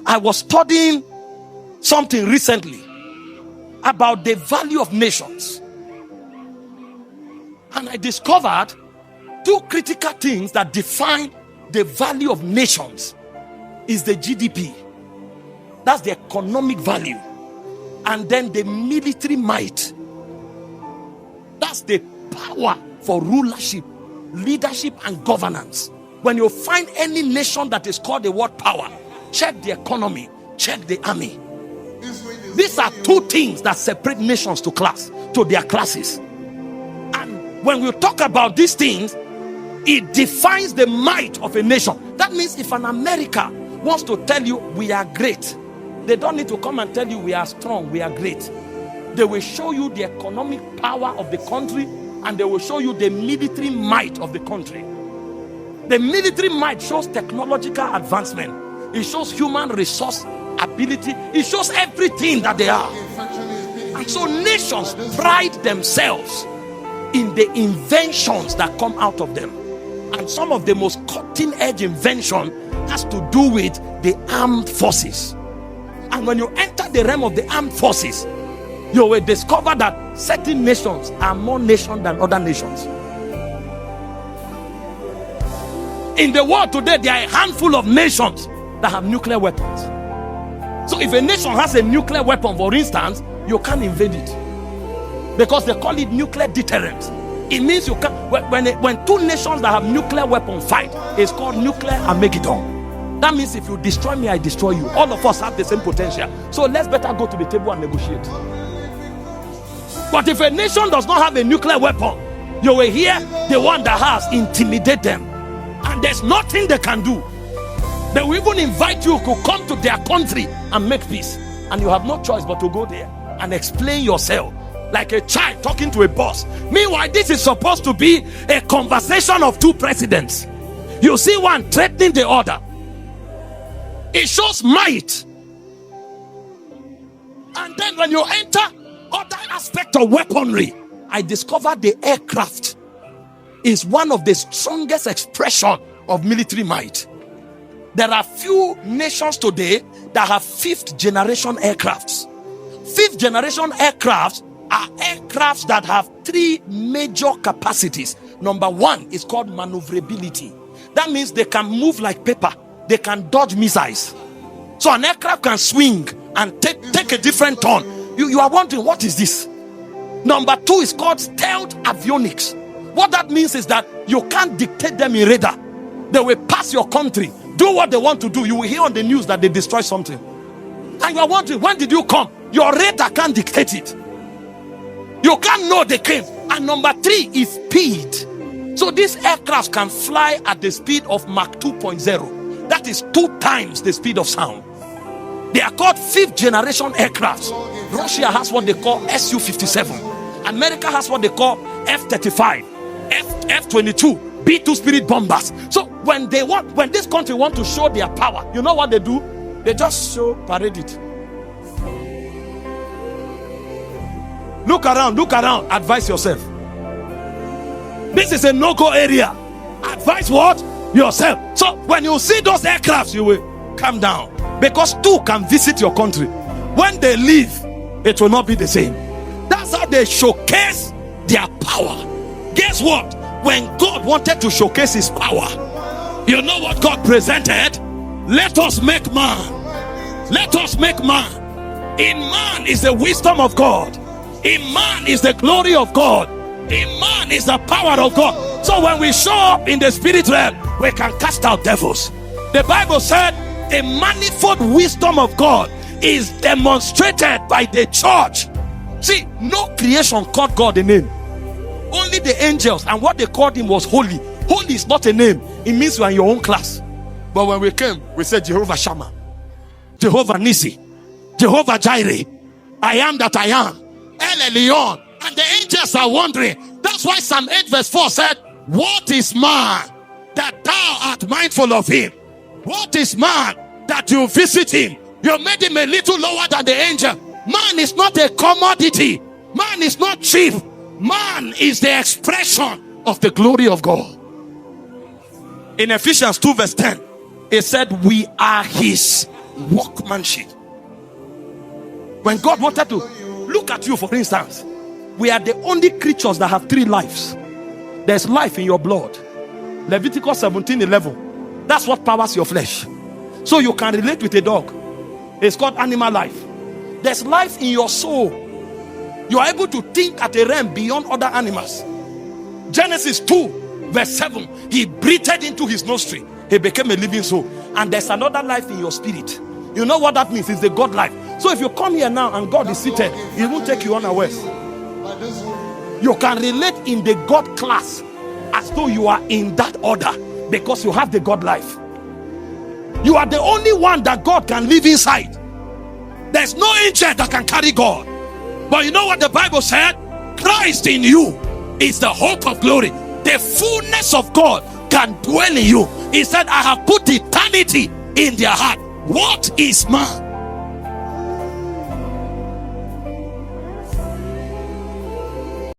I was studying something recently about the value of nations, and I discovered two critical things that define the value of nations is the GDP, that's the economic value, and then the military might, that's the power for rulership, leadership, and governance. When you find any nation that is called the word power, check the economy, check the army. These are two things that separate nations to their classes. And when we talk about these things, it defines the might of a nation. That means if an America wants to tell you we are great, they don't need to come and tell you we are strong, we are great. They will show you the economic power of the country, and they will show you the military might of the country. The military might shows technological advancement. It shows human resource ability. It shows everything that they are. And so nations pride themselves in the inventions that come out of them. And some of the most cutting-edge invention has to do with the armed forces. And when you enter the realm of the armed forces, you will discover that certain nations are more nations than other nations. In the world today, there are a handful of nations that have nuclear weapons. So if a nation has a nuclear weapon, for instance, you can't invade it, because they call it nuclear deterrence. It means you can't. When two nations that have nuclear weapon fight, it's called nuclear Armageddon. That means if you destroy me, I destroy you. All of us have the same potential. So let's better go to the table and negotiate. But if a nation does not have a nuclear weapon, you will hear the one that has intimidate them, and there's nothing they can do. They will even invite you to come to their country and make peace, and you have no choice but to go there and explain yourself like a child talking to a boss. Meanwhile, this is supposed to be a conversation of two presidents. You see one threatening the other. It shows might. And then when you enter other aspect of weaponry, I discovered the aircraft is one of the strongest expression of military might. There are few nations today that have fifth generation aircrafts. Fifth generation aircrafts are aircrafts that have three major capacities. Number one is called maneuverability. That means they can move like paper. They can dodge missiles. So an aircraft can swing and take a different turn. You are wondering, what is this? Number two is called stealth avionics. What that means is that you can't dictate them in radar. They will pass your country, do what they want to do. You will hear on the news that they destroy something, and you are wondering, when did you come? Your radar can't dictate it. You can't know they came. And number three is speed. So these aircrafts can fly at the speed of Mach 2.0. That is 2 times the speed of sound. They are called fifth generation aircrafts. Russia has what they call Su-57. America has what they call F-35, F-22, B-2 Spirit bombers. So when this country want to show their power, you know what they do? They just parade it. Look around, advise yourself. This is a no-go area. Advise what? Yourself. So when you see those aircrafts, you will calm down, because two can visit your country. When they leave, it will not be the same. That's how they showcase their power. Guess what? When God wanted to showcase his power, you know what God presented? Let us make man. Let us make man. In man is the wisdom of God. In man is the glory of God. In man is the power of God. So when we show up in the spirit realm, we can cast out devils. The Bible said the manifold wisdom of God is demonstrated by the church. See, no creation called God a name. Only the angels, and what they called him was holy. Holy is not a name. It means you are in your own class. But when we came, we said Jehovah Shammah, Jehovah Nisi, Jehovah Jireh, I am that I am, El Elyon. And the angels are wondering. That's why Psalm 8 verse 4 said, what is man that thou art mindful of him? What is man that you visit him? You made him a little lower than the angel. Man is not a commodity. Man is not cheap. Man is the expression of the glory of God. In Ephesians 2 verse 10, it said we are his workmanship. When God wanted to look at you, for instance, we are the only creatures that have 3 lives. There's life in your blood. Leviticus 17:11. That's what powers your flesh. So you can relate with a dog. It's called animal life. There's life in your soul. You are able to think at a realm beyond other animals. Genesis 2:7. He breathed into his nostril. He became a living soul. And there's another life in your spirit. You know what that means? It's the God life. So if you come here now and God is seated, he won't take you unawares. You can relate in the God class as though you are in that order, because you have the God life. You are the only one that God can live inside. There's no angel that can carry God. But you know what the Bible said? Christ in you is the hope of glory. The fullness of God can dwell in you. He said, I have put eternity in their heart. What is man